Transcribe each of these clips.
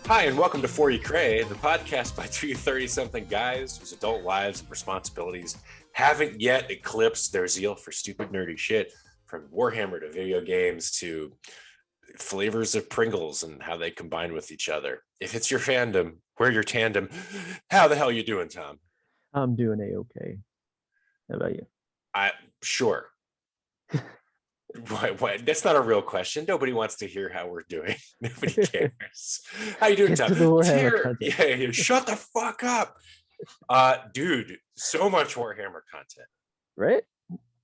Hi, and welcome to For You Cray, the podcast by two 30-something guys whose adult lives and responsibilities haven't yet eclipsed their zeal for stupid, nerdy shit, from Warhammer to video games to flavors of Pringles and how they combine with each other. If it's your fandom, we're your tandem. How the hell you doing, Tom? I'm doing A-okay. How about you? Sure. What? That's not a real question. Nobody wants to hear how we're doing. Nobody cares. How you doing, Get Tom? to the Warhammer content. Yeah, shut the fuck up. Dude, so much Warhammer content. Right?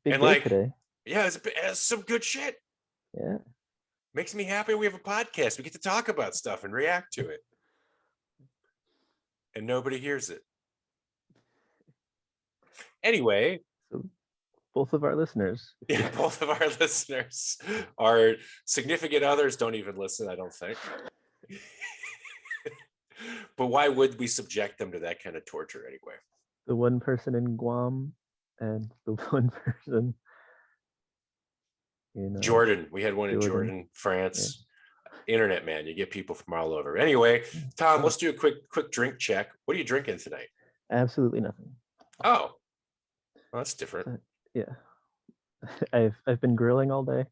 Big And day like, today. yeah, it's some good shit. Yeah. Makes me happy we have a podcast. We get to talk about stuff and react to it. And nobody hears it. Anyway. So both of our listeners. Yeah, both of our listeners. Our significant others don't even listen, I don't think. But why would we subject them to that kind of torture anyway? The one person in Guam and the one person in Jordan. We had one in Jordan, France. Yeah. Internet, man. You get people from all over. Anyway, Tom, let's do a quick drink check. What are you drinking tonight? Absolutely nothing. Oh, well, that's different. Yeah. I've been grilling all day,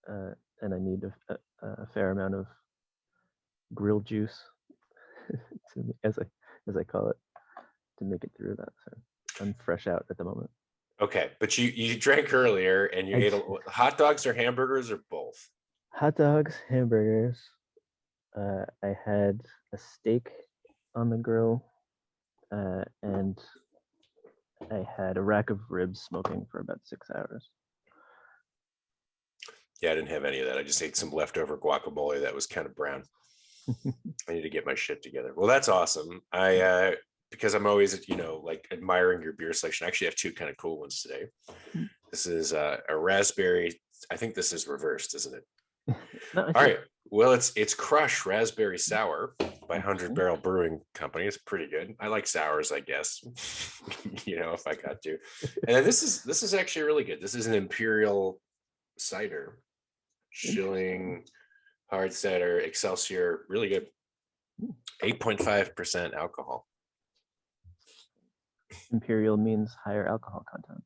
and I need a fair amount of grill juice, as I call it, to make it through that. So I'm fresh out at the moment. Okay, but you drank earlier, and you ate hot dogs or hamburgers or both? Hot dogs, hamburgers. I had a steak on the grill, and I had a rack of ribs smoking for about 6 hours. Yeah, I didn't have any of that. I just ate some leftover guacamole that was kind of brown. I need to get my shit together. Well, that's awesome. Because I'm always, like admiring your beer selection. I actually have two kind of cool ones today. This is a raspberry. I think this is reversed, isn't it? No, all right. Well, it's Crush Raspberry Sour by 100 Barrel Brewing Company. It's pretty good. I like sours, I guess. If I got to. And then this is actually really good. This is an Imperial cider. Schilling, hard cider, Excelsior, really good. 8.5% alcohol. Imperial means higher alcohol content.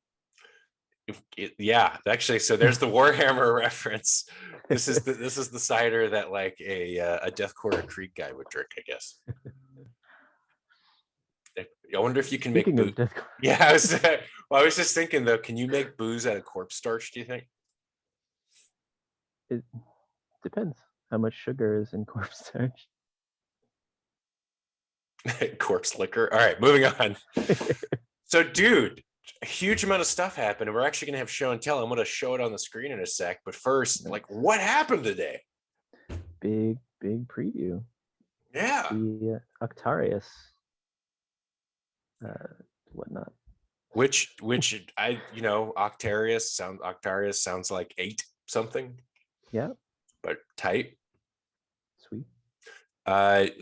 Yeah, actually, so there's the Warhammer reference. This is the cider that like a Deathcore Creek guy would drink, I guess. I wonder if you can make booze. Yeah, I was just thinking though, can you make booze out of corpse starch? Do you think? It depends how much sugar is in corpse starch. Corpse liquor. All right, moving on. So, dude, a huge amount of stuff happened, and we're actually going to have show and tell. I'm going to show it on the screen in a sec. But first, like, what happened today? Big preview. Yeah. The Octarius, whatnot. Which Octarius sounds like 8 something. Yeah. But tight. Sweet.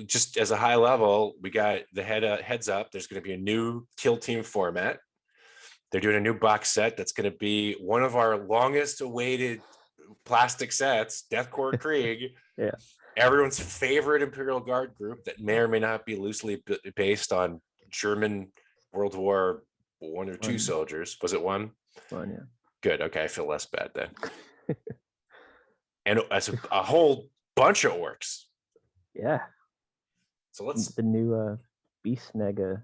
Just as a high level, we got the heads up. There's going to be a new Kill Team format. They're doing a new box set that's going to be one of our longest awaited plastic sets, Deathcore Krieg. Yeah. Everyone's favorite Imperial Guard group that may or may not be loosely based on German World War I or II soldiers. Was it one? One, yeah. Good. Okay, I feel less bad then. And as a whole bunch of orcs. Yeah. So let's the new Beast Nega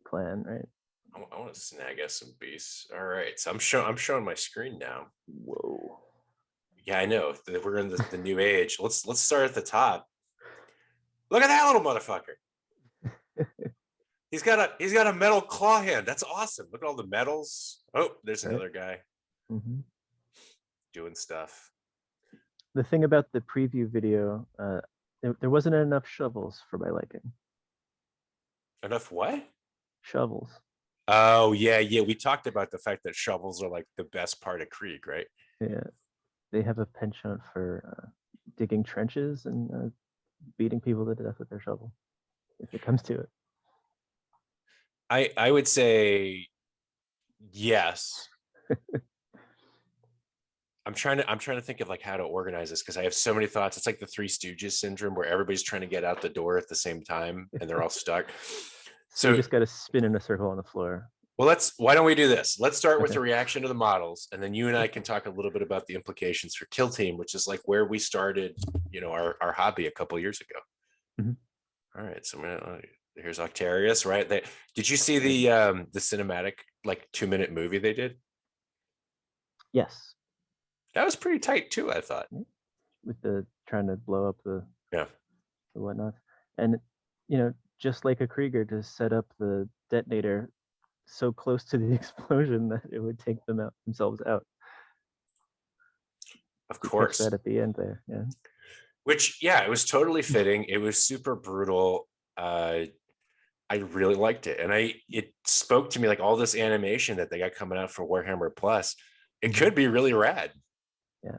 clan, right? I want to snag us some beasts. All right, so I'm showing my screen now. Whoa. Yeah, I know. We're in the new age. Let's start at the top. Look at that little motherfucker. He's got a metal claw hand. That's awesome. Look at all the medals. Oh, there's another guy doing stuff. The thing about the preview video, there wasn't enough shovels for my liking. Enough what? Shovels. Oh, yeah. We talked about the fact that shovels are like the best part of Krieg, right? Yeah. They have a penchant for digging trenches and beating people to death with their shovel, if it comes to it. I would say yes. I'm trying to think of like how to organize this because I have so many thoughts. It's like the Three Stooges syndrome where everybody's trying to get out the door at the same time and they're all stuck. So you just got to spin in a circle on the floor. Well, why don't we do this? Let's start with Okay. the reaction to the models, and then you and I can talk a little bit about the implications for Kill Team, which is like where we started, our hobby a couple years ago. Mm-hmm. All right, so here's Octarius, right? Did you see the cinematic like 2-minute movie they did? Yes. That was pretty tight too, I thought. With the trying to blow up the whatnot, and just like a Krieger, to set up the detonator so close to the explosion that it would take themselves out. Of course. Catch that at the end there, yeah. Which, it was totally fitting. It was super brutal. I really liked it, and it spoke to me like all this animation that they got coming out for Warhammer Plus. It could be really rad. Yeah,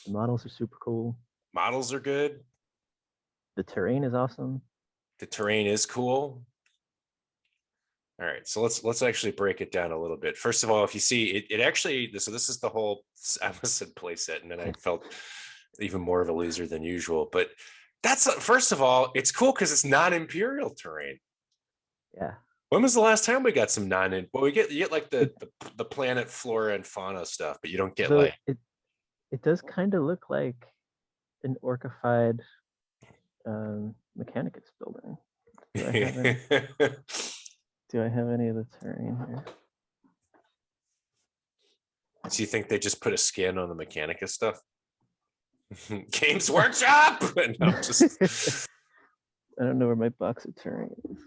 the models are super cool. Models are good. The terrain is awesome. The terrain is cool. All right, so let's actually break it down a little bit. First of all, if you see it actually, so this is the whole, I almost said play set, and then I felt even more of a loser than usual. But that's, first of all, it's cool because it's non-imperial terrain. Yeah. When was the last time we got some you get like the planet flora and fauna stuff, but you don't get like it does kind of look like an orcified Mechanicus building. Do I have any of the terrain here? So you think they just put a skin on the Mechanicus stuff? Games Workshop. No, just I don't know where my box of terrain is.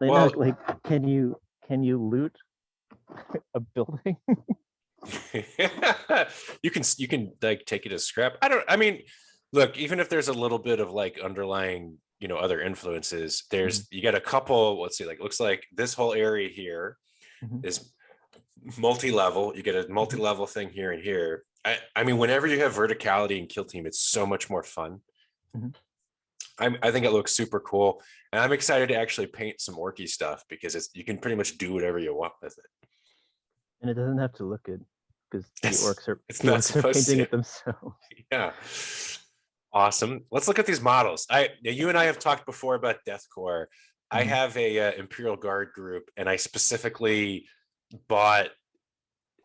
Like, can you loot a building? you can like take it as scrap. I mean, look, even if there's a little bit of like underlying, other influences, you got a couple, let's see, like, looks like this whole area here is multi-level. You get a multi-level thing here and here. I mean, whenever you have verticality in Kill Team, it's so much more fun. I think it looks super cool, and I'm excited to actually paint some orky stuff because you can pretty much do whatever you want with it, and it doesn't have to look good because the orcs are painting it themselves. Yeah, awesome. Let's look at these models. You and I have talked before about Death Corps. I have a Imperial Guard group, and I specifically bought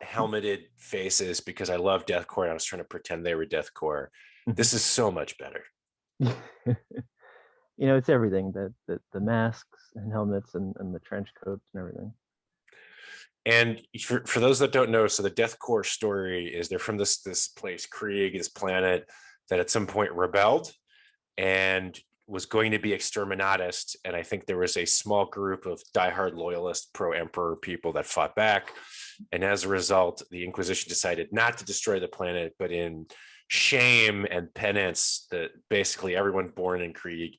helmeted faces because I love Death Corps, and I was trying to pretend they were Death Corps. This is so much better. It's everything, the masks and helmets and the trench coats and everything. And for those that don't know, so the Death Corps story is they're from this place, Krieg, this planet that at some point rebelled and was going to be exterminatist. And I think there was a small group of diehard loyalist pro-emperor people that fought back. And as a result, the Inquisition decided not to destroy the planet, but in shame and penance, that basically everyone born in Krieg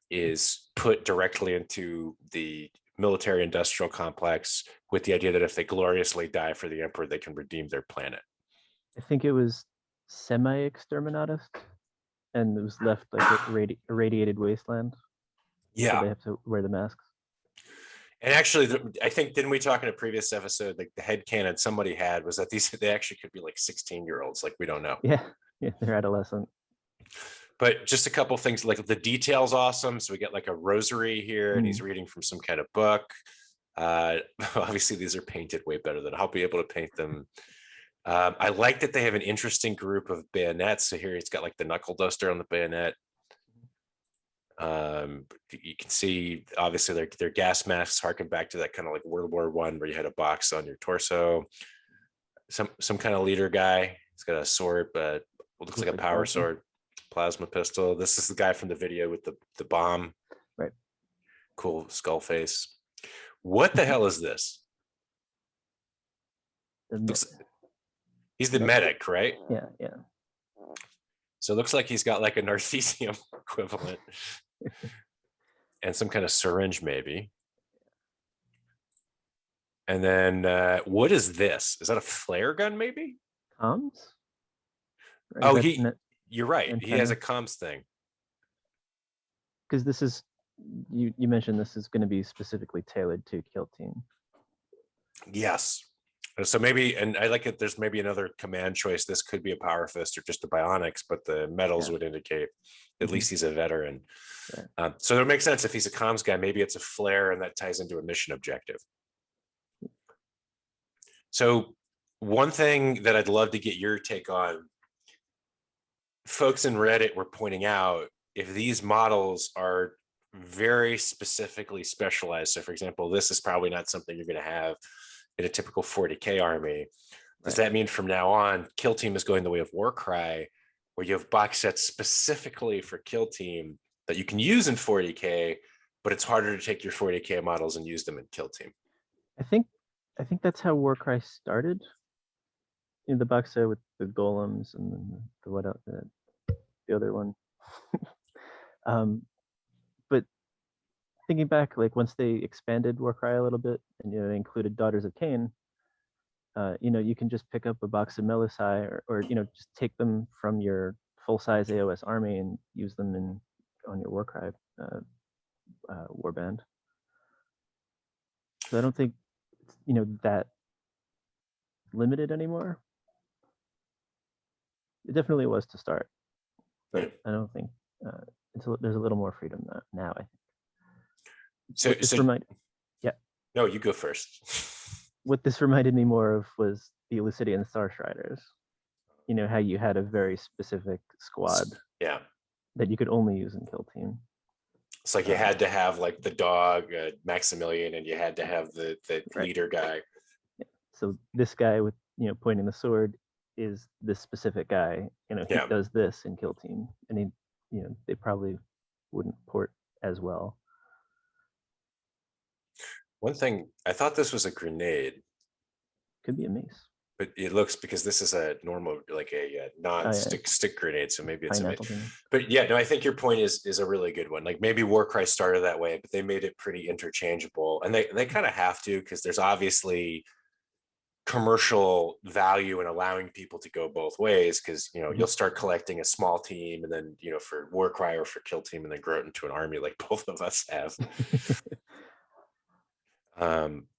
is put directly into the military industrial complex with the idea that if they gloriously die for the emperor, they can redeem their planet. I think it was semi-exterminatist, and it was left like a irradiated wasteland. Yeah, so they have to wear the masks. And actually, I think, didn't we talk in a previous episode, like the headcanon somebody had was that they actually could be like 16-year-olds, like we don't know. Yeah, they're adolescent. But just a couple things, like the detail's awesome. So we get like a rosary here, and he's reading from some kind of book. Obviously, these are painted way better than I'll be able to paint them. I like that they have an interesting group of bayonets. So here he's got like the knuckle duster on the bayonet. You can see obviously their gas masks harken back to that kind of like World War I where you had a box on your torso. Some kind of leader guy. He's got a sword, but what looks like a power sword, plasma pistol. This is the guy from the video with the bomb. Right. Cool skull face. What the hell is this? He's the medic, right? Yeah. So it looks like he's got like a narcesium equivalent and some kind of syringe maybe. And then what is this? Is that a flare gun maybe? Comms? Oh, you're right. Antenna? He has a comms thing. Because this is, you mentioned this is going to be specifically tailored to Kill Team. Yes. So maybe, and I like it, there's maybe another command choice. This could be a Power Fist or just a Bionics, but the medals would indicate at least he's a veteran. Right. So it makes sense if he's a comms guy, maybe it's a flare and that ties into a mission objective. So one thing that I'd love to get your take on, folks in Reddit were pointing out, if these models are very specifically specialized, so for example, this is probably not something you're going to have in a typical 40K army. Does that mean from now on, Kill Team is going the way of Warcry, where you have box sets specifically for Kill Team that you can use in 40K, but it's harder to take your 40K models and use them in Kill Team? I think that's how Warcry started. In the box set with the golems and then the other one. But thinking back, like once they expanded Warcry a little bit and they included Daughters of Cain, you can just pick up a box of Melusai or just take them from your full-size AOS army and use them on your Warcry warband. So I don't think it's that limited anymore. It definitely was to start, but I don't think there's a little more freedom now. I think. No, you go first. What this reminded me more of was the Lucidian Starstriders. How you had a very specific squad. Yeah. That you could only use in Kill Team. It's like you had to have like the dog, Maximilian, and you had to have the leader guy. Yeah. So this guy with pointing the sword is this specific guy. He does this in Kill Team, and they probably wouldn't port as well. One thing, I thought this was a grenade. Could be a mace. But it looks, because this is a normal, like a non-stick grenade, so maybe it's a mace. But yeah, no, I think your point is a really good one. Like maybe Warcry started that way, but they made it pretty interchangeable, and they kind of have to, because there's obviously commercial value in allowing people to go both ways, because you'll start collecting a small team and then for Warcry or for Kill Team and then grow it into an army like both of us have.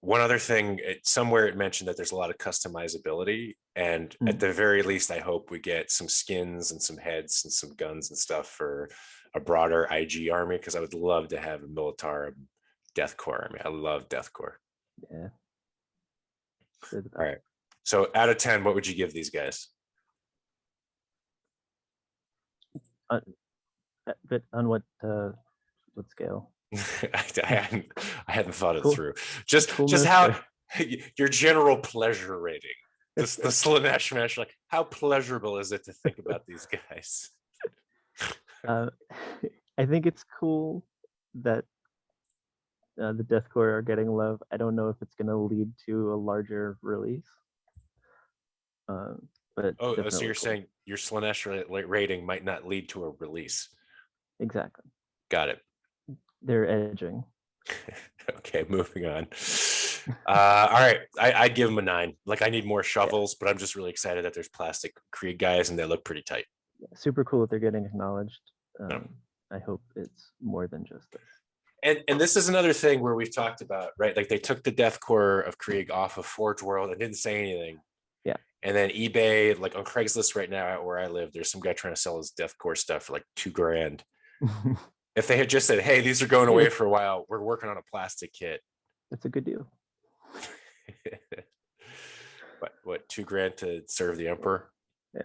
One other thing, somewhere it mentioned that there's a lot of customizability, and at the very least I hope we get some skins and some heads and some guns and stuff for a broader IG army, because I would love to have a Militarum Deathcore army. I love Deathcore. Yeah. All right. So out of 10, what would you give these guys? But on what scale? I hadn't thought it through. Just how your general pleasure rating. The Slanesh Mash, like how pleasurable is it to think about these guys? I think it's cool that the Deathcore are getting love. I don't know if it's going to lead to a larger release. But so you're saying your Slanesh rating might not lead to a release? Exactly. Got it. They're edging. Okay, moving on. All right, I'd give them a 9. Like I need more shovels, but I'm just really excited that there's plastic Krieg guys and they look pretty tight. Yeah, super cool that they're getting acknowledged. I hope it's more than just this. And this is another thing where we've talked about, right? Like they took the Deathcore of Krieg off of Forge World and didn't say anything. Yeah. And then eBay, like on Craigslist right now where I live, there's some guy trying to sell his Deathcore stuff for like $2,000. If they had just said, hey, these are going away for a while, we're working on a plastic kit. That's a good deal. What, $2,000 to serve the Emperor? Yeah.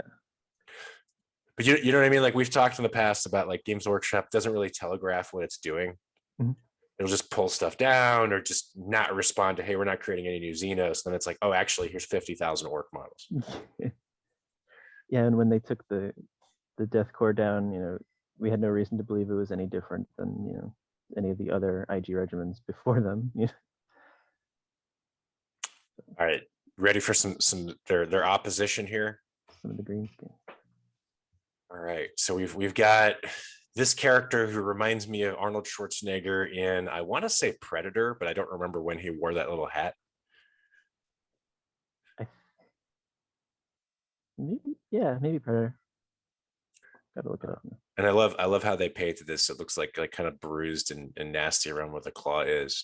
But you know what I mean? Like we've talked in the past about like Games Workshop doesn't really telegraph what it's doing. It'll just pull stuff down or just not respond to, hey, we're not creating any new Xenos. Then it's like, oh, actually, here's 50,000 orc models. Yeah, and when they took the Deathcore down, we had no reason to believe it was any different than any of the other IG regiments before them. All right, ready for some their opposition here? Some of the green skin. All right, so we've got this character who reminds me of Arnold Schwarzenegger in, I want to say Predator, but I don't remember when he wore that little hat. Maybe Predator. Gotta look it up now. And I love how they painted this. It looks like kind of bruised and nasty around where the claw is.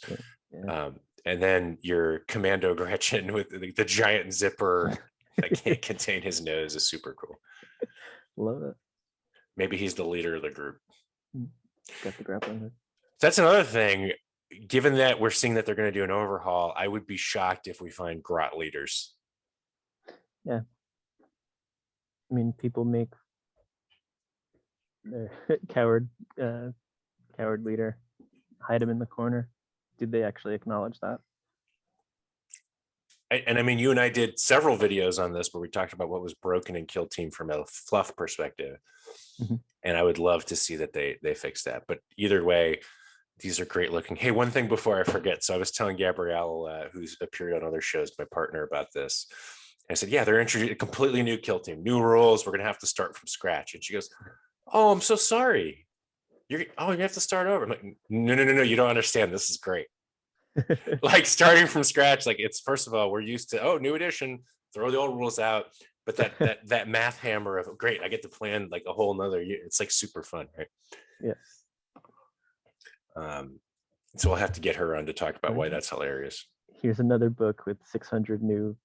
Yeah. And then your Commando Gretchen with the giant zipper that can't contain his nose is super cool. Love it. Maybe he's the leader of the group. Got the grappling hook. That's another thing. Given that we're seeing that they're going to do an overhaul, I would be shocked if we find grot leaders. Yeah. I mean, people make their coward leader, hide him in the corner. Did they actually acknowledge that? And I mean, you and I did several videos on this where we talked about what was broken in Kill Team from a fluff perspective. And I would love to see that they fix that. But either way, these are great looking. Hey, one thing before I forget. So I was telling Gabrielle, who's appeared on other shows, my partner, about this. I said, yeah, they're introducing a completely new Kill Team, new rules. We're going to have to start from scratch. And she goes, oh, I'm so sorry. You have to start over. I'm like, no, you don't understand. This is great. Like starting from scratch, like it's, first of all, we're used to, new edition, throw the old rules out. But that math hammer of, great, I get to plan like a whole nother year. It's like super fun, right? Yeah. So we'll have to get her on to talk about why that's hilarious. Here's another book with 600 new,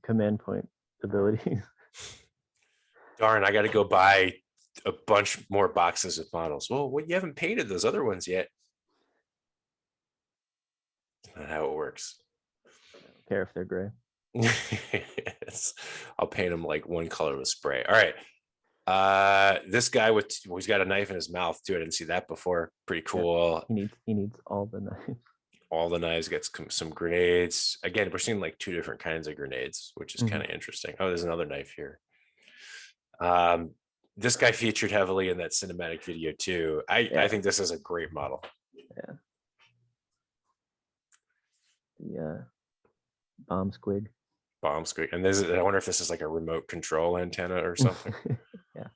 command point abilities. Darn, I got to go buy a bunch more boxes of models. Well, you haven't painted those other ones yet. That's not how it works. I don't care if they're gray. I'll paint them like one color with spray. All right. This guy he's got a knife in his mouth too. I didn't see that before. Pretty cool. Yeah, he needs all the knives. All the knives, gets some grenades. Again, we're seeing like two different kinds of grenades, which is kind of interesting. Oh, there's another knife here. This guy featured heavily in that cinematic video too. I think this is a great model. Yeah. The bomb squig. And I wonder if this is like a remote control antenna or something. Yeah.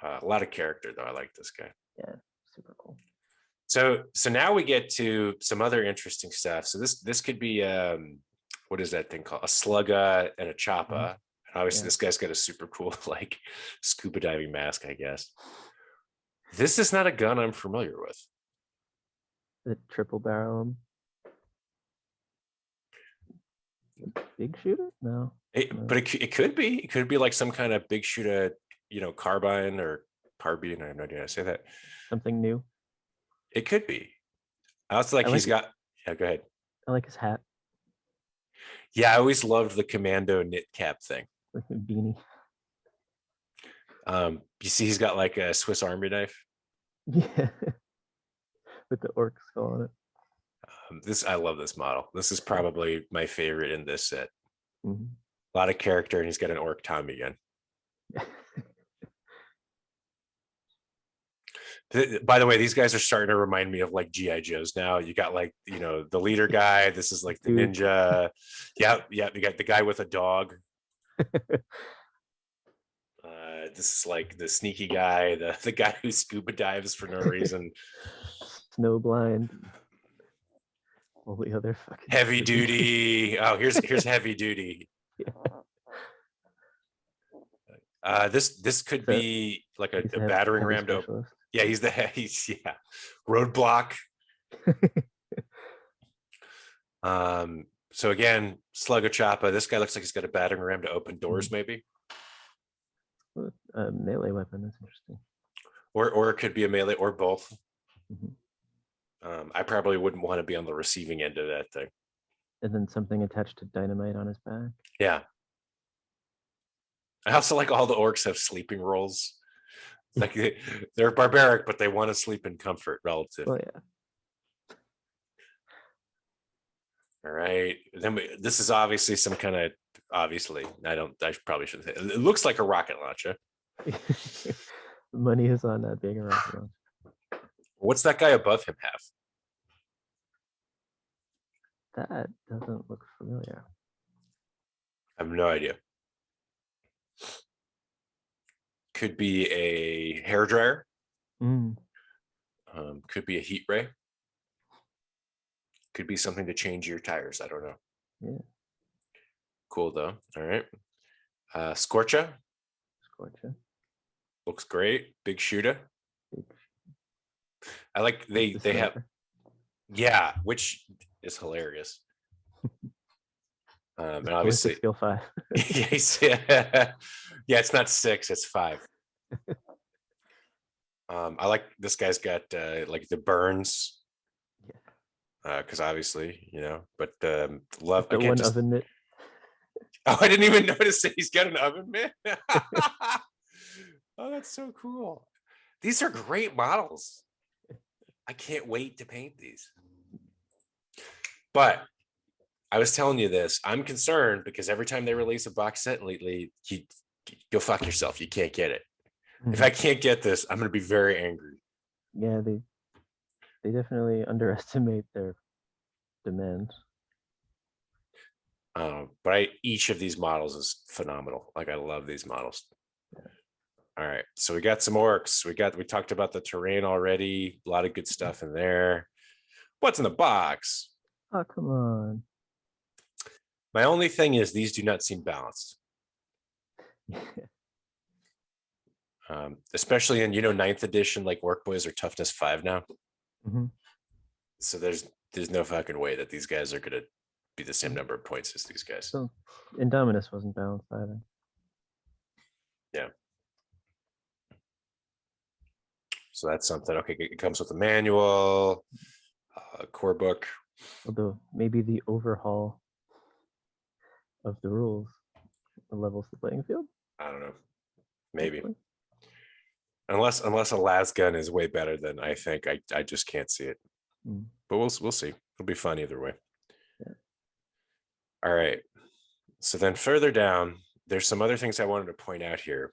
A lot of character though. I like this guy. Yeah, super cool. So now we get to some other interesting stuff. So this could be what is that thing called? A slugga and a choppa. Obviously, this guy's got a super cool like scuba diving mask, I guess. This is not a gun I'm familiar with. The triple barrel. Big shooter? No. But it could be. It could be like some kind of big shooter, carbine or carbine. I have no idea how to say that. Something new. It could be. I also like he's got. Yeah, go ahead. I like his hat. Yeah, I always loved the commando knit cap thing. Like a beanie. You see, he's got like a Swiss Army knife. Yeah. With the orc skull on it. I love this model. This is probably my favorite in this set. Mm-hmm. A lot of character, and he's got an orc Tommy gun. By the way, these guys are starting to remind me of like GI Joes now. You got like, the leader guy. This is like the ninja. Yeah. You got the guy with a dog. This is like the sneaky guy, the guy who scuba dives for no reason. Snowblind. All the other fucking heavy duty. Oh, here's heavy duty. Yeah. This could be like a battering ram to open. Yeah, he's roadblock. So again, Slugga Choppa. This guy looks like he's got a battering ram to open doors, maybe. A melee weapon is interesting. Or it could be a melee, or both. I probably wouldn't want to be on the receiving end of that thing. And then something attached to dynamite on his back. Yeah. I also like all the orcs have sleeping rolls. Like they're barbaric, but they want to sleep in comfort relative. Oh yeah. All right. Then this is obviously some kind of, I probably shouldn't say it. It looks like a rocket launcher. Money is on that being a rocket launcher. What's that guy above him have? That doesn't look familiar. I have no idea. Could be a hairdryer. Could be a heat ray. Could be something to change your tires. I don't know. Yeah. Cool though. All right. Scorcha. Looks great. Big shooter. I like they have. Yeah, which is hilarious. And obviously, skill 5. yeah, it's not 6, it's 5. I like this guy's got like the burns, because obviously, but love The again. one Just oven mitt. oh, I didn't even notice that he's got an oven mitt. Oh, that's so cool. These are great models. I can't wait to paint these. But I was telling you this. I'm concerned because every time they release a box set lately, you go fuck yourself. You can't get it. If I can't get this, I'm going to be very angry. Yeah, they definitely underestimate their demand. But each of these models is phenomenal. Like, I love these models. Yeah. All right, so we got some orcs. We talked about the terrain already. A lot of good stuff in there. What's in the box? Oh, come on. My only thing is these do not seem balanced. Especially in 9th edition, like Orc Boys are toughness 5 now. So there's no fucking way that these guys are gonna be the same number of points as these guys. So Indominus wasn't balanced either. Yeah. So that's something. Okay, it comes with a manual, core book. Although maybe the overhaul of the rules levels the playing field. I don't know. Maybe. Hopefully. Unless a las gun is way better than I think. I just can't see it. But we'll see. It'll be fun either way. Yeah. All right. So then further down, there's some other things I wanted to point out here.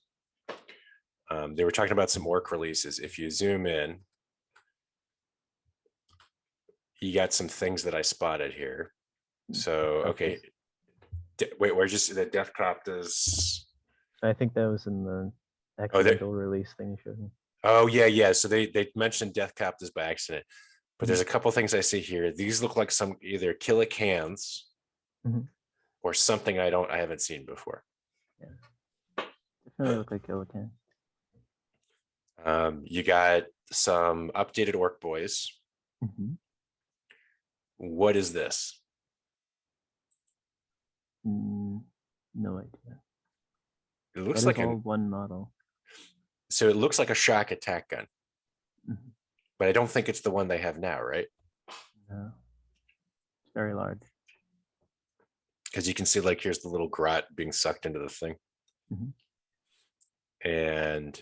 They were talking about some orc releases. If you zoom in, you got some things that I spotted here. So, okay. Wait, where'd you see the Death Coptas? I think that was in the accidental release thing you showed me. Oh, yeah. So they mentioned Death Coptas by accident. But there's a couple things I see here. These look like some either Killick hands or something I haven't seen before. Yeah. Definitely look like Killick hands. You got some updated Orc Boys. What is this? No idea. It looks like all one model. So it looks like a shock attack gun. But I don't think it's the one they have now, right? No. It's very large. Because you can see, like, here's the little grot being sucked into the thing. And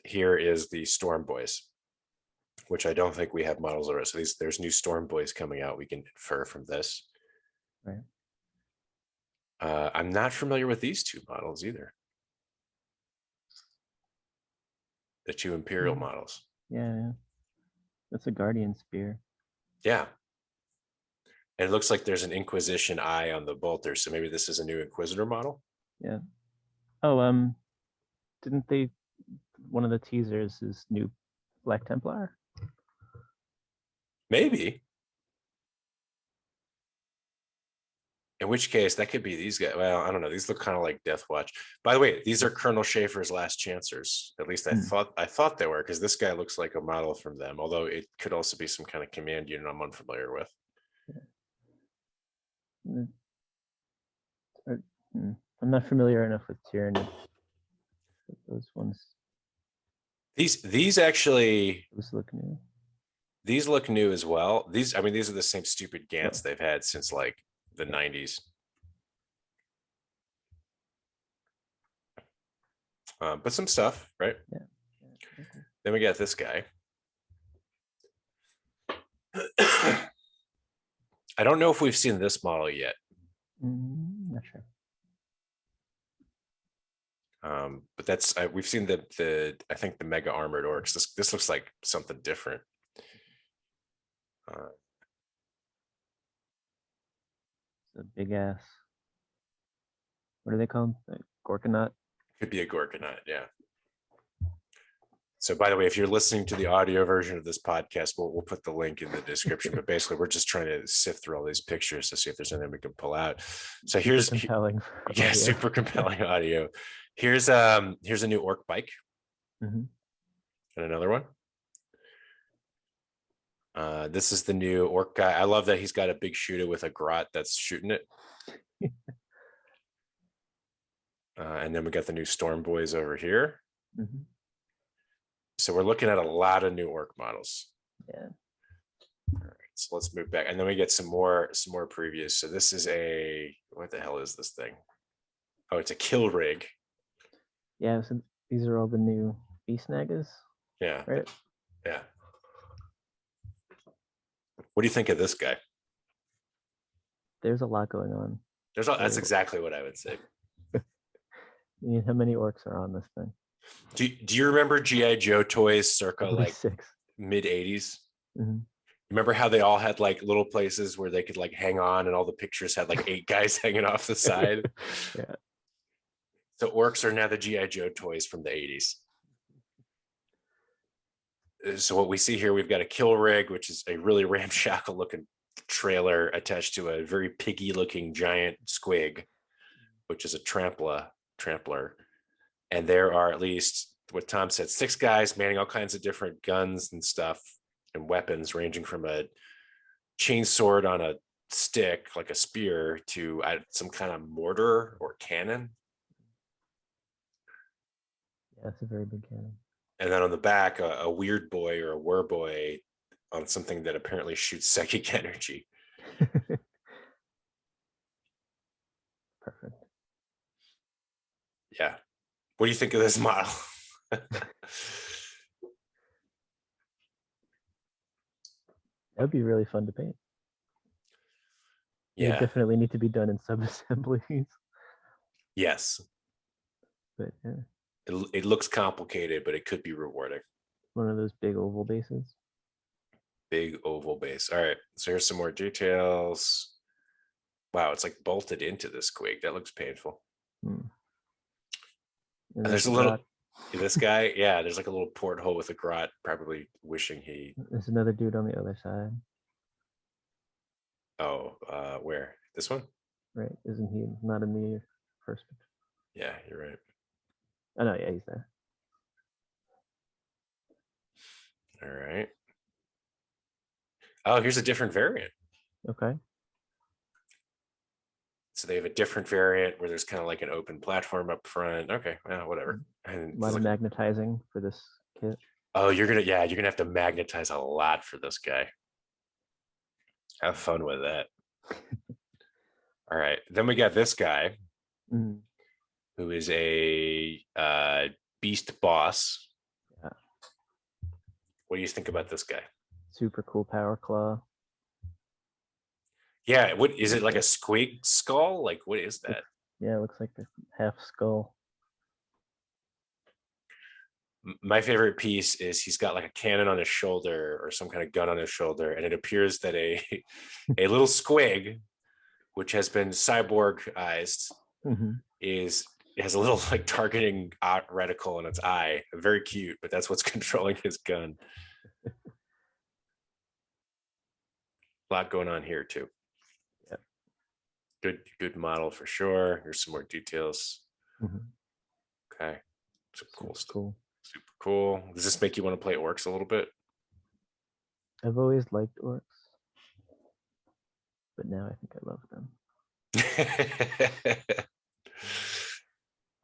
here is the Storm Boys, which I don't think we have models already. So there's new Storm Boys coming out. We can infer from this. Right. I'm not familiar with these two models either. The two Imperial models. Yeah. That's a Guardian Spear. Yeah. And it looks like there's an Inquisition eye on the bolter. So maybe this is a new Inquisitor model. Yeah. Oh, didn't they? One of the teasers is new Black Templar. Maybe. In which case, that could be these guys. Well, I don't know. These look kind of like Death Watch. By the way, these are Colonel Schaefer's Last Chancers. At least I thought they were, because this guy looks like a model from them. Although it could also be some kind of command unit I'm unfamiliar with. I'm not familiar enough with Tyranid. Those ones. These actually. Those look new. These look new as well. These are the same stupid Gants they've had since like the 90s. But some stuff, right? Yeah. Then we got this guy. I don't know if we've seen this model yet. Not sure. But that's we've seen the I think the Mega Armored Orcs. This looks like something different. It's a big ass. What are they called? Gorkanaut? Could be a Gorkanaut, yeah. So, by the way, if you're listening to the audio version of this podcast, we'll put the link in the description. But basically, we're just trying to sift through all these pictures to see if there's anything we can pull out. So here's compelling. Yeah, super compelling audio. Here's a new Orc bike, and another one. This is the new orc guy. I love that he's got a big shooter with a grot that's shooting it. And then we got the new Storm Boys over here. Mm-hmm. So we're looking at a lot of new orc models. Yeah. All right, so let's move back, and then we get some more previews. So this is what the hell is this thing? Oh, it's a kill rig. Yeah, so these are all the new beast nagas. Yeah. Right. Yeah. What do you think of this guy? There's a lot going on. That's exactly what I would say. How many orcs are on this thing? Do you remember G.I. Joe toys circa like 6. mid 80s? Mm-hmm. Remember how they all had like little places where they could like hang on, and all the pictures had like 8 guys hanging off the side? Yeah. So orcs are now the G.I. Joe toys from the 80s. So what we see here, we've got a kill rig, which is a really ramshackle looking trailer attached to a very piggy looking giant squig, which is a trampler. And there are, at least what Tom said, 6 guys manning all kinds of different guns and stuff and weapons, ranging from a chainsword on a stick like a spear to some kind of mortar or cannon. Yeah, it's a very big cannon. And then on the back, a weird boy or a wereboy on something that apparently shoots psychic energy. Perfect. Yeah. What do you think of this model? That would be really fun to paint. Yeah. It definitely need to be done in sub-assemblies. Yes. But yeah. It looks complicated, but it could be rewarding. One of those big oval bases. Big oval base. All right. So here's some more details. Wow, it's like bolted into this squig. That looks painful. And there's a little, this guy, yeah, there's like a little porthole with a grot, probably wishing he. There's another dude on the other side. Oh, where? This one? Right. Isn't he not in the first picture? Yeah, you're right. Oh, no, yeah, he's there. All right. Oh, here's a different variant. Okay. So they have a different variant where there's kind of like an open platform up front. Okay, well, whatever. And a lot of magnetizing for this kit. Oh, you're gonna have to magnetize a lot for this guy. Have fun with that. All right, then we got this guy, who is a beast boss. Yeah. What do you think about this guy? Super cool power claw. Yeah, what is it, like a squig skull? Like, what is that? Yeah, it looks like a half skull. My favorite piece is he's got like a cannon on his shoulder or some kind of gun on his shoulder, and it appears that a little squig, which has been cyborgized, has a little like targeting reticle in its eye. Very cute, but that's what's controlling his gun. A lot going on here too. Yeah. Good model for sure. Here's some more details. Okay. Some cool stuff. Cool. Super cool. Does this make you want to play orcs a little bit? I've always liked orcs, but now I think I love them.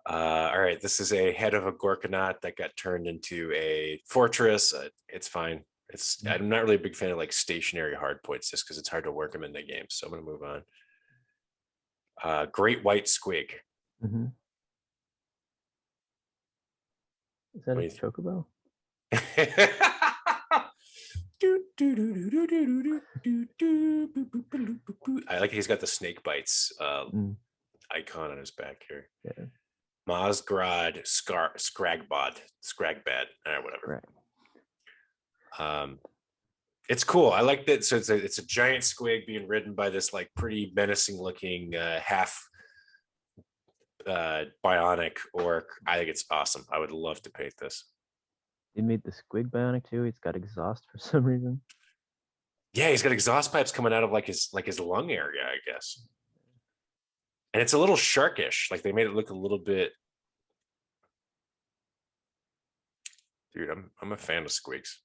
All right, this is a head of a Gorkanaut that got turned into a fortress. It's fine. I'm not really a big fan of like stationary hardpoints just because it's hard to work them in the game. So I'm going to move on. Great white squig. Is that a chocobo? I like he's got the snake bites icon on his back here. Yeah. Mosgrad Scragbad, whatever. Right. It's cool. I like that. So it's a giant squig being ridden by this like pretty menacing looking half bionic orc. I think it's awesome. I would love to paint this. They made the squig bionic too. He's got exhaust for some reason. Yeah, he's got exhaust pipes coming out of like his lung area, I guess. And it's a little sharkish. Like they made it look a little bit. Dude, I'm a fan of squigs.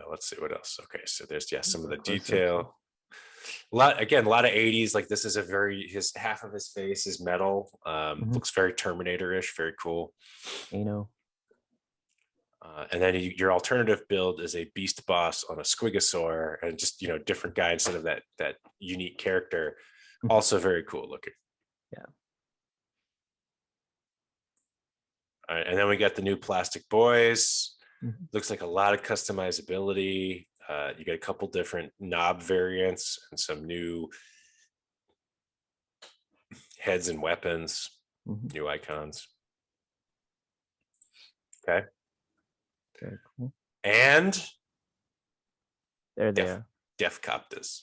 Let's see what else. Okay, so there's some of the Close-ups. detail. A lot of 80s. Like this is his half of his face is metal. Looks very Terminator-ish, very cool. And then your alternative build is a beast boss on a squigosaur, and just different guy instead of that unique character. Also very cool looking. Yeah. All right, and then we got the new plastic boys. Looks like a lot of customizability. You got a couple different knob variants and some new heads and weapons, new icons. Okay. Very cool. And there they are. Defcoptas.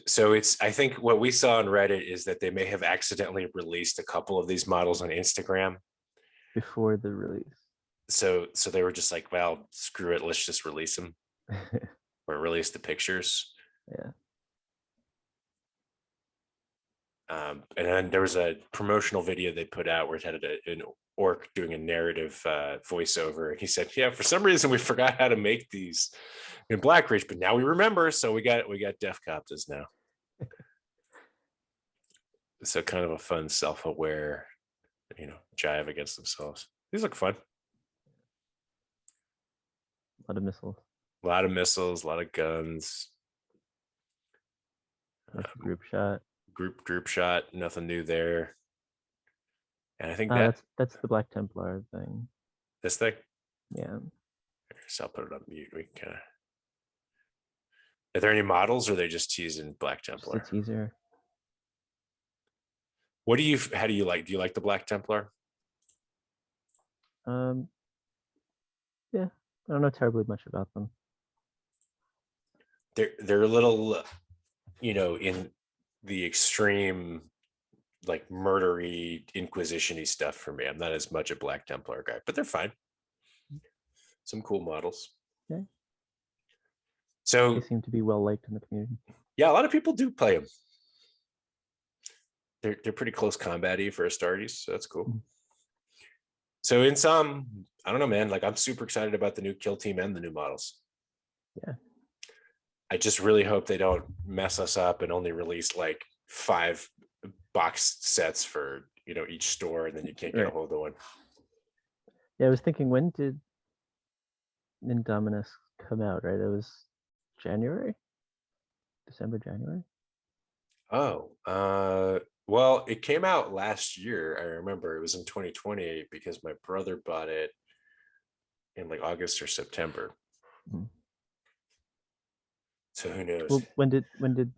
So it's, I think what we saw on Reddit is that they may have accidentally released a couple of these models on Instagram before the release. So they were just like, well, screw it, let's just release them or release the pictures. Yeah. And then there was a promotional video they put out where it had an orc doing a narrative voiceover, and he said, "Yeah, for some reason we forgot how to make these in Blackreach, but now we remember, so we got Defcoptas now." So kind of a fun, self-aware, jive against themselves. These look fun. A lot of missiles. A lot of missiles, a lot of guns. Group shot. Group shot. Nothing new there. And I think that's the Black Templar thing. This thing? Yeah. So I'll put it on mute. We can kind of. Are there any models, or are they just teasing Black Templar? Just a teaser. How do you like? Do you like the Black Templar? Yeah, I don't know terribly much about them. They're a little, in the extreme, like murdery, inquisition-y stuff for me. I'm not as much a Black Templar guy, but they're fine. Some cool models. Yeah. So they seem to be well liked in the community. Yeah, a lot of people do play them. They're pretty close combat-y for Astartes, so that's cool. So in some, I don't know, man, like I'm super excited about the new kill team and the new models. Yeah. I just really hope they don't mess us up and only release like 5 box sets for, each store, and then you can't get a hold of one. Yeah, I was thinking, when did Indominus come out, right? It was January? December, January? Oh, well, it came out last year. I remember it was in 2020 because my brother bought it in like August or September. So who knows? Well, when did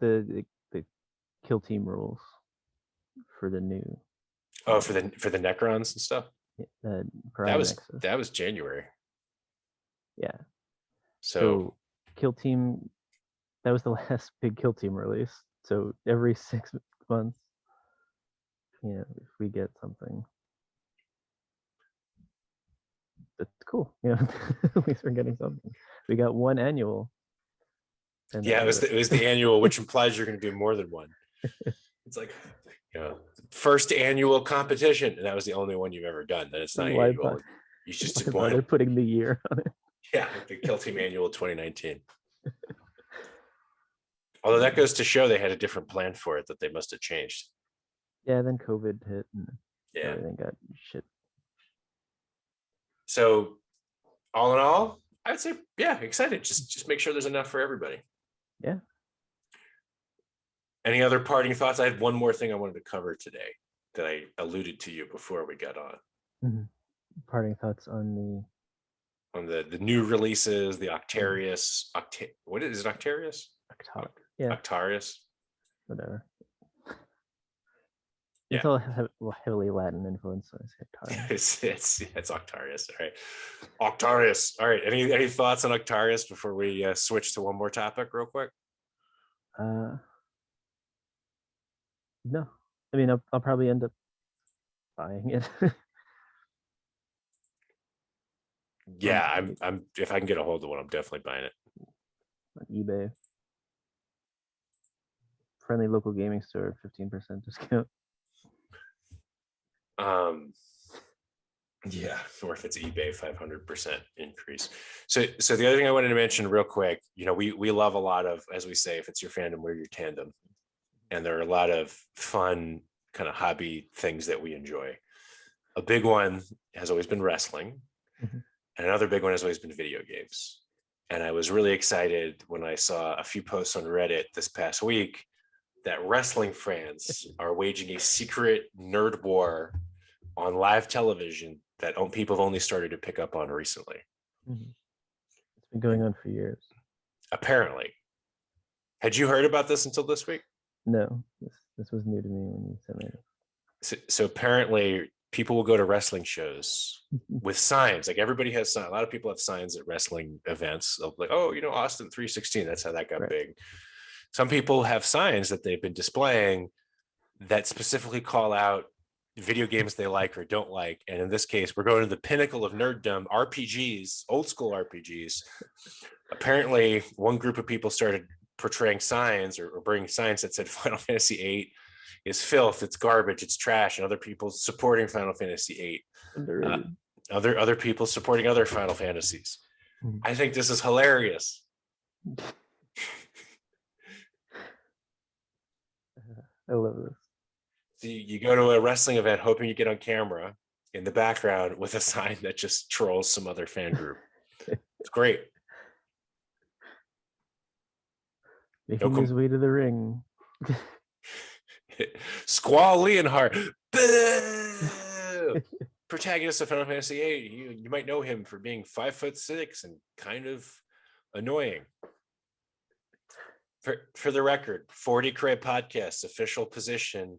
the kill team rules for the new? Oh, for the Necrons and stuff. That was January. Yeah. So kill team, that was the last big kill team release. So every 6 months, if we get something, that's cool. At least we're getting something. We got one annual. Yeah, it was the annual, which implies you're going to do more than one. It's like, first annual competition, and that was the only one you've ever done. Then it's not annual. You just did one. They're putting the year on it. Yeah, the Kill Team Annual 2019. Although that goes to show they had a different plan for it that they must have changed. Yeah, then COVID hit and everything got shit. So, all in all, I'd say, excited. Just make sure there's enough for everybody. Yeah. Any other parting thoughts? I had one more thing I wanted to cover today that I alluded to you before we got on. Parting thoughts on the new releases, the Octarius. What is it? Octarius? Octarius. Whatever. It's all heavily Latin influence. So it's Octarius. All right, Octarius. All right. Any thoughts on Octarius before we switch to one more topic, real quick? No, I mean I'll probably end up buying it. Yeah, I'm. If I can get a hold of one, I'm definitely buying it on eBay. Friendly local gaming store, 15% discount. Yeah, or if it's eBay, 500% increase. So the other thing I wanted to mention real quick, we love a lot of, as we say, if it's your fandom, we're your tandem. And there are a lot of fun kind of hobby things that we enjoy. A big one has always been wrestling, Mhm. and another big one has always been video games. And I was really excited when I saw a few posts on Reddit this past week that wrestling fans are waging a secret nerd war on live television that people have only started to pick up on recently. Mhm. It's been going on for years. Apparently. Had you heard about this until this week? No, this was new to me when you sent me it. So apparently people will go to wrestling shows with signs. Like everybody has signs. A lot of people have signs at wrestling events. They'll be like, oh, Austin 316. That's how that got Right. big. Some people have signs that they've been displaying that specifically call out video games they like or don't like. And in this case, we're going to the pinnacle of nerddom, RPGs, old school RPGs. Apparently, one group of people started portraying signs or bringing signs that said Final Fantasy VIII is filth, it's garbage, it's trash, and other people supporting Final Fantasy VIII. Underrated. Other people supporting other Final Fantasies. Mhm. I think this is hilarious. I love this. So you go to a wrestling event hoping you get on camera in the background with a sign that just trolls some other fan group. It's great. Making his way to the ring. Squall Leonhardt. Protagonist of Final Fantasy VIII. You might know him for being 5'6" and kind of annoying. For the record, 40 Crab Podcast's official position,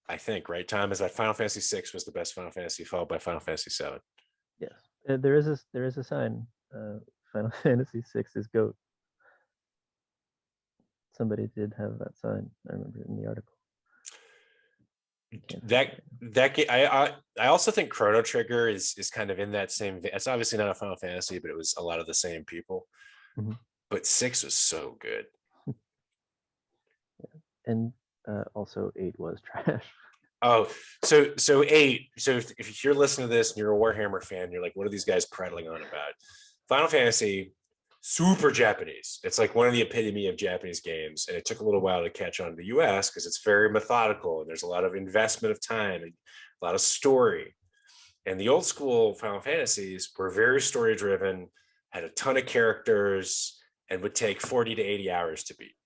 I think, right, Tom, is that Final Fantasy VI was the best Final Fantasy, followed by Final Fantasy VII. Yes, there is a sign. Final Fantasy VI is GOAT. Somebody did have that sign. I remember it in the article. I also think Chrono Trigger is kind of in that same. It's obviously not a Final Fantasy, but it was a lot of the same people. Mm-hmm. But 6 was so good. Yeah. And also 8 was trash. Oh, so 8. So if you're listening to this and you're a Warhammer fan, you're like, what are these guys prattling on about? Final Fantasy, super Japanese. It's like one of the epitome of Japanese games, and it took a little while to catch on to the US because it's very methodical and there's a lot of investment of time and a lot of story. And the old school Final Fantasies were very story driven, had a ton of characters, and would take 40 to 80 hours to beat.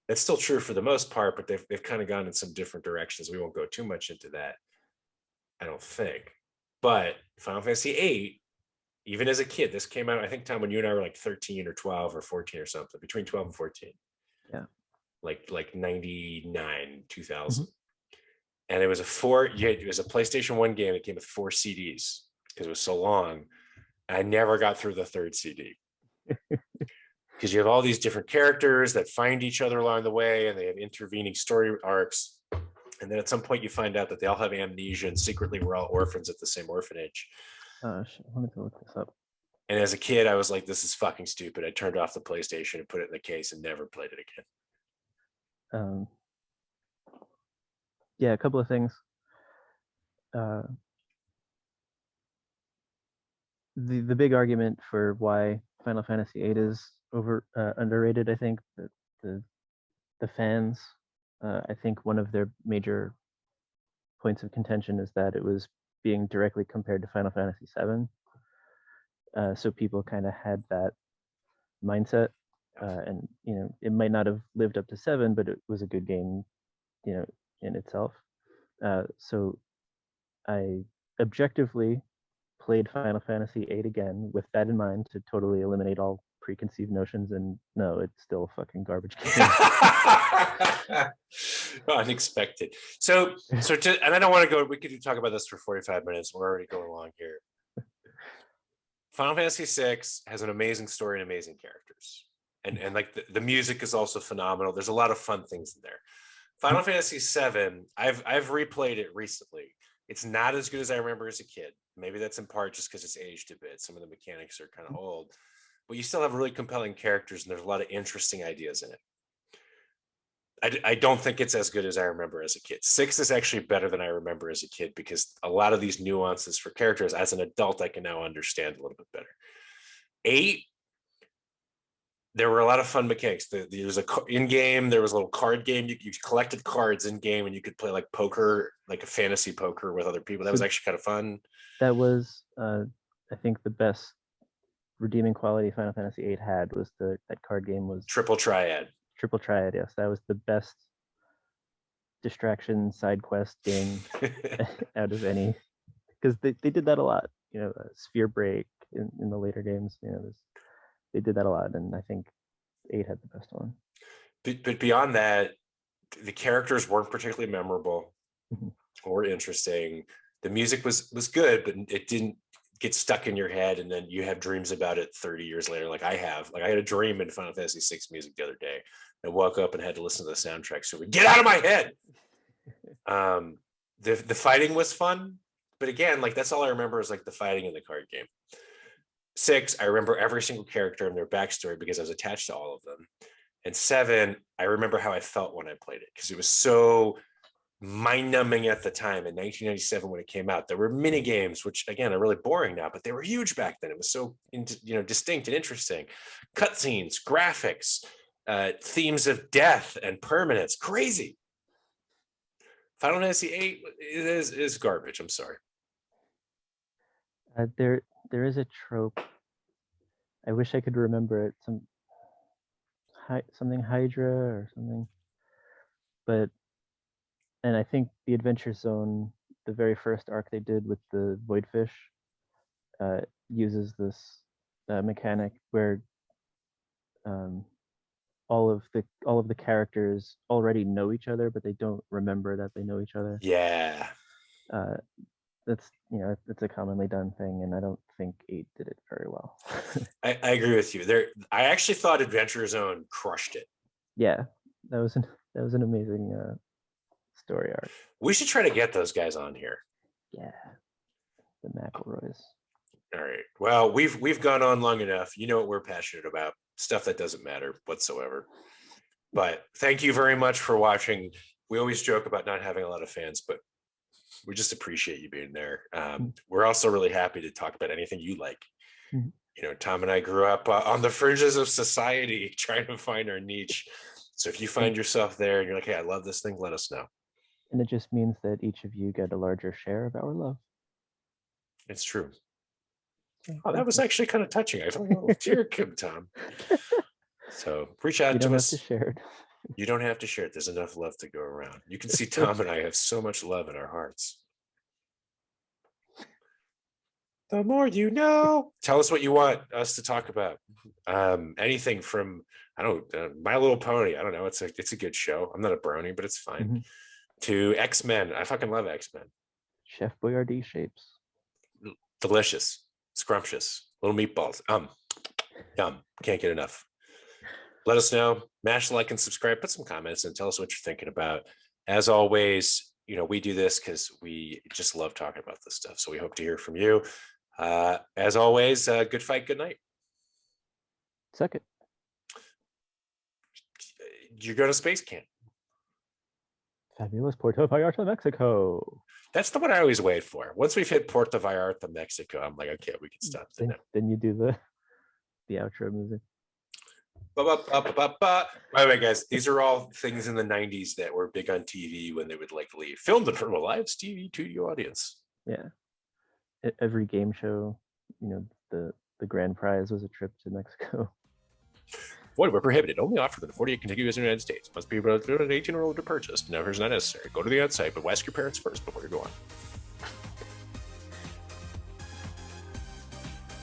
That's still true for the most part, but they've kind of gone in some different directions. We won't go too much into that, I don't think. But Final Fantasy VIII, even as a kid, this came out, I think, Tom, when you and I were like 13 or 12 or 14 or something, between 12 and 14. Yeah. Like 99, 2000. Mm-hmm. And it was it was a PlayStation 1 game that came with 4 CDs because it was so long. I never got through the third CD. Because you have all these different characters that find each other along the way and they have intervening story arcs. And then at some point you find out that they all have amnesia and secretly we're all orphans at the same orphanage. I wanted to look this up. And as a kid, I was like, this is fucking stupid. I turned off the PlayStation and put it in the case and never played it again. Yeah, a couple of things. The big argument for why Final Fantasy VIII is underrated, I think, the fans, I think one of their major points of contention is that it was being directly compared to Final Fantasy VII. So people kind of had that mindset, and it might not have lived up to 7, but it was a good game, in itself. So I objectively played Final Fantasy VIII again with that in mind to totally eliminate all preconceived notions, and no, it's still a fucking garbage game. Unexpected. So and I don't want to go, we could talk about this for 45 minutes. We're already going along here. Final Fantasy VI has an amazing story and amazing characters. And like the music is also phenomenal. There's a lot of fun things in there. Final Fantasy VII, I've replayed it recently. It's not as good as I remember as a kid. Maybe that's in part just because it's aged a bit. Some of the mechanics are kind of old, but you still have really compelling characters and there's a lot of interesting ideas in it. I don't think it's as good as I remember as a kid. 6 is actually better than I remember as a kid because a lot of these nuances for characters as an adult, I can now understand a little bit better. 8, there were a lot of fun mechanics. There was in game. There was a little card game. You collected cards in game, and you could play like poker, like a fantasy poker with other people. That was actually kind of fun. That was, I think, the best redeeming quality Final Fantasy VIII had was that card game was Triple Triad. Triple Triad, yes, that was the best distraction side quest game out of any, because they did that a lot. Sphere Break in the later games. They did that a lot, and I think 8 had the best one. But beyond that, the characters weren't particularly memorable or interesting. The music was good, but it didn't get stuck in your head, and then you have dreams about it 30 years later, like I have. Like I had a dream in Final Fantasy VI music the other day. I woke up and had to listen to the soundtrack, so we get out of my head. The fighting was fun, but again, like that's all I remember is like the fighting in the card game. 6, I remember every single character and their backstory because I was attached to all of them. And 7, I remember how I felt when I played it because it was so mind-numbing at the time in 1997 when it came out. There were mini games, which again are really boring now, but they were huge back then. It was so distinct and interesting. Cutscenes, graphics, themes of death and permanence, crazy. Final Fantasy VIII is garbage. I'm sorry. There is a trope. I wish I could remember it. Something Hydra or something. And I think the Adventure Zone, the very first arc they did with the Voidfish, uses this mechanic where all of the characters already know each other, but they don't remember that they know each other. Yeah. That's it's a commonly done thing, and I don't think 8 did it very well. I agree with you. I actually thought Adventure Zone crushed it. Yeah, that was an amazing story arc. We should try to get those guys on here. Yeah, the McElroys. All right. Well, we've gone on long enough. You know what we're passionate about. Stuff that doesn't matter whatsoever. But thank you very much for watching. We always joke about not having a lot of fans, but we just appreciate you being there. We're also really happy to talk about anything you like. Tom and I grew up on the fringes of society trying to find our niche. So if you find yourself there and you're like, hey, I love this thing, let us know. And it just means that each of you get a larger share of our love. It's true. Oh, that was actually kind of touching. I felt a little tear come, Tom. So reach out to us. You don't have to share it. You don't have to share it. There's enough love to go around. You can see Tom and I have so much love in our hearts. The more you know. Tell us what you want us to talk about. Anything from, My Little Pony. I don't know. It's a good show. I'm not a brony, but it's fine. To X-Men. I fucking love X-Men. Chef Boyardee shapes. Delicious. Scrumptious. Little meatballs. Yum. Can't get enough. Let us know. Mash like and subscribe. Put some comments and tell us what you're thinking about. As always, we do this because we just love talking about this stuff. So we hope to hear from you. As always, good fight, good night. Suck it. You're going to space camp. Fabulous Puerto Vallarta, Mexico. That's the one I always wait for. Once we've hit Puerto Vallarta, Mexico, I'm like, okay, we can stop. Then you do the outro music. By the way, guys, these are all things in the 90s that were big on TV when they would leave. Filmed in front of a live TV studio audience. Yeah. Every game show, the grand prize was a trip to Mexico. Void were prohibited. Only offered in 48 contiguous United States. Must be about 18 or older to purchase. Never is not necessary. Go to the outside, but ask your parents first before you go on.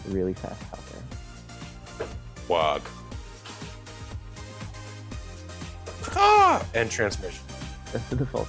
Really fast out there. Wog. And transmission. That's the default.